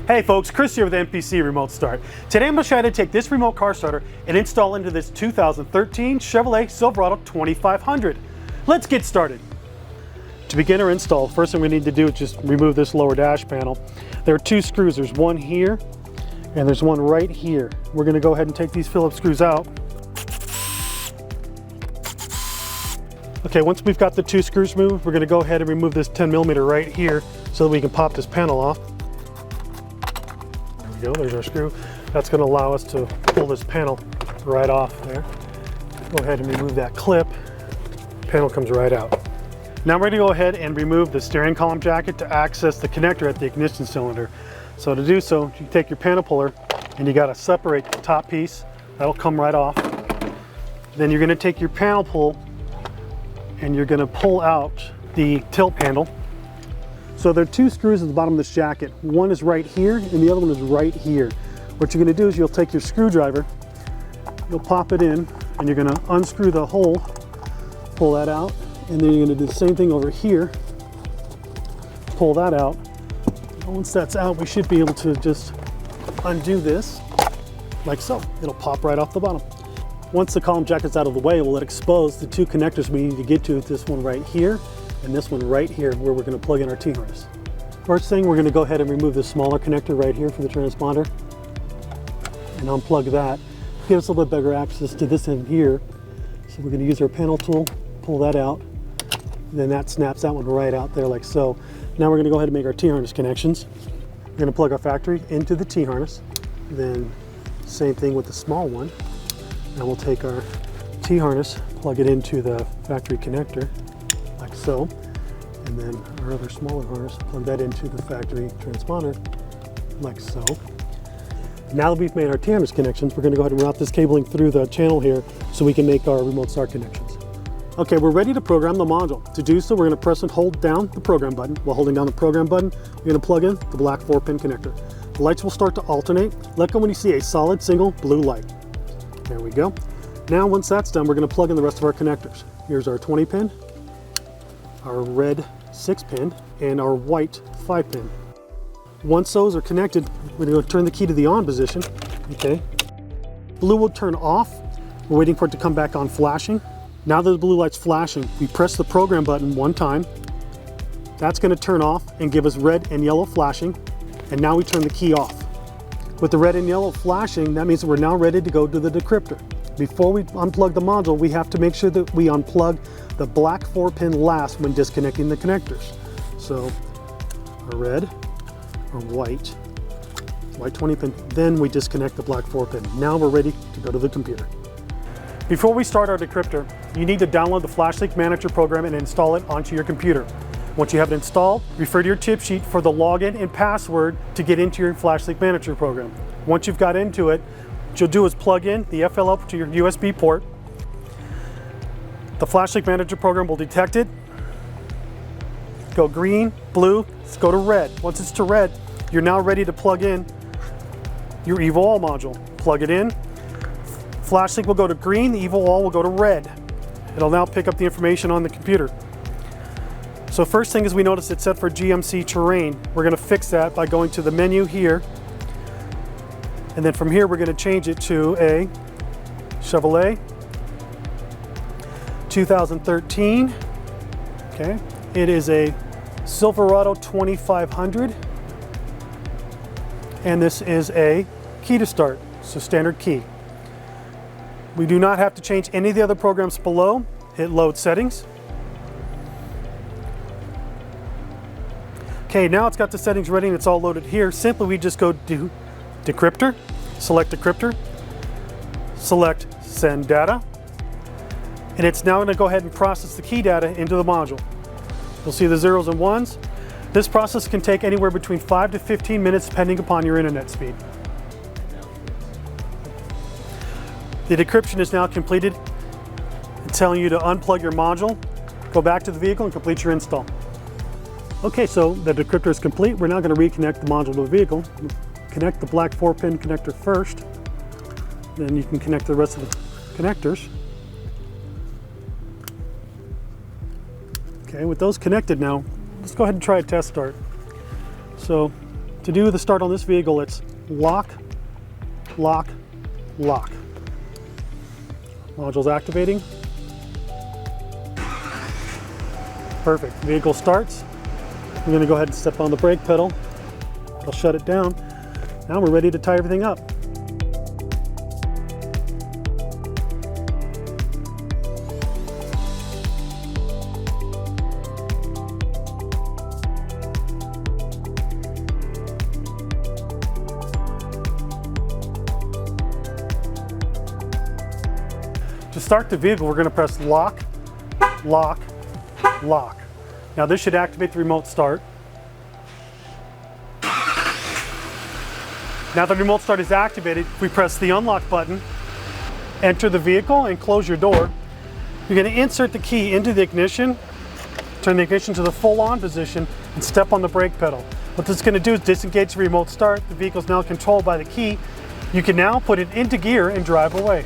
Hey folks, Chris here with MPC Remote Start. Today I'm going to try to take this remote car starter and install into this 2013 Chevrolet Silverado 2500. Let's get started. To begin our install, first thing we need to do is just remove this lower dash panel. There are two screws. There's one here and there's one right here. We're going to go ahead and take these Phillips screws out. Okay, once we've got the two screws removed, we're going to go ahead and remove this 10mm right here so that we can pop this panel off. There we go, there's our screw. That's going to allow us to pull this panel right off there. Go ahead and remove that clip. Panel comes right out. Now we're going to go ahead and remove the steering column jacket to access the connector at the ignition cylinder. So to do so, you take your panel puller and you got to separate the top piece. That'll come right off. Then you're going to take your panel pull and you're going to pull out the tilt handle. So there are two screws at the bottom of this jacket. One is right here and the other one is right here. What you're going to do is you'll take your screwdriver, you'll pop it in, and you're going to unscrew the hole, pull that out, and then you're going to do the same thing over here, pull that out. And once that's out, we should be able to just undo this like so. It'll pop right off the bottom. Once the column jacket's out of the way, we'll expose the two connectors we need to get to, this one right here and this one right here where we're going to plug in our T-harness. First thing, we're going to go ahead and remove this smaller connector right here for the transponder and unplug that. Give us a little bit better access to this end here. So we're going to use our panel tool, pull that out, and then that snaps that one right out there like so. Now we're going to go ahead and make our T-harness connections. We're going to plug our factory into the T-harness, then same thing with the small one. Now we'll take our T-harness, plug it into the factory connector, like so, and then our other smaller harness, plug that into the factory transponder, like so. Now that we've made our T-harness connections, we're going to go ahead and route this cabling through the channel here so we can make our remote start connections. Okay, we're ready to program the module. To do so, we're going to press and hold down the program button. While holding down the program button, we're going to plug in the black 4-pin connector. The lights will start to alternate. Let go when you see a solid single blue light. There we go. Now once that's done, we're going to plug in the rest of our connectors. Here's our 20-pin, our red 6-pin, and our white 5-pin. Once those are connected, we're going to turn the key to the on position. Okay. Blue will turn off. We're waiting for it to come back on flashing. Now that the blue light's flashing, we press the program button one time. That's going to turn off and give us red and yellow flashing. And now we turn the key off. With the red and yellow flashing, that means that we're now ready to go to the decryptor. Before we unplug the module, we have to make sure that we unplug the black 4-pin last when disconnecting the connectors. So our red, our white 20-pin, then we disconnect the black 4-pin. Now we're ready to go to the computer. Before we start our decryptor, you need to download the FlashLink Manager program and install it onto your computer. Once you have it installed, refer to your tip sheet for the login and password to get into your FlashLink Manager program. Once you've got into it, what you'll do is plug in the FLL to your USB port. The FlashLink Manager program will detect it. Go green, blue, let's go to red. Once it's to red, you're now ready to plug in your EvoAll module. Plug it in. FlashLink will go to green, the EvoAll will go to red. It'll now pick up the information on the computer. So first thing is we notice it's set for GMC terrain. We're going to fix that by going to the menu here. And then from here we're going to change it to a Chevrolet 2013. Okay. It is a Silverado 2500. And this is a key to start, so standard key. We do not have to change any of the other programs below. Hit load settings. Okay, now it's got the settings ready and it's all loaded here. Simply we just go to decryptor, select decryptor, select send data, and it's now going to go ahead and process the key data into the module. You'll see the zeros and ones. This process can take anywhere between 5 to 15 minutes depending upon your internet speed. The decryption is now completed. It's telling you to unplug your module, go back to the vehicle and complete your install. Okay, so the decryptor is complete. We're now going to reconnect the module to the vehicle. Connect the black 4-pin connector first, then you can connect the rest of the connectors. Okay, with those connected now, let's go ahead and try a test start. So to To do the start on this vehicle, it's lock, lock, lock. Module's activating. Perfect. Vehicle starts. I'm going to go ahead and step on the brake pedal. I'll shut it down. Now we're ready to tie everything up. To start the vehicle, we're going to press lock, lock, lock. Now this should activate the remote start. Now the remote start is activated, we press the unlock button, enter the vehicle and close your door. You're going to insert the key into the ignition, turn the ignition to the full on position and step on the brake pedal. What this is going to do is disengage the remote start. The vehicle is now controlled by the key. You can now put it into gear and drive away.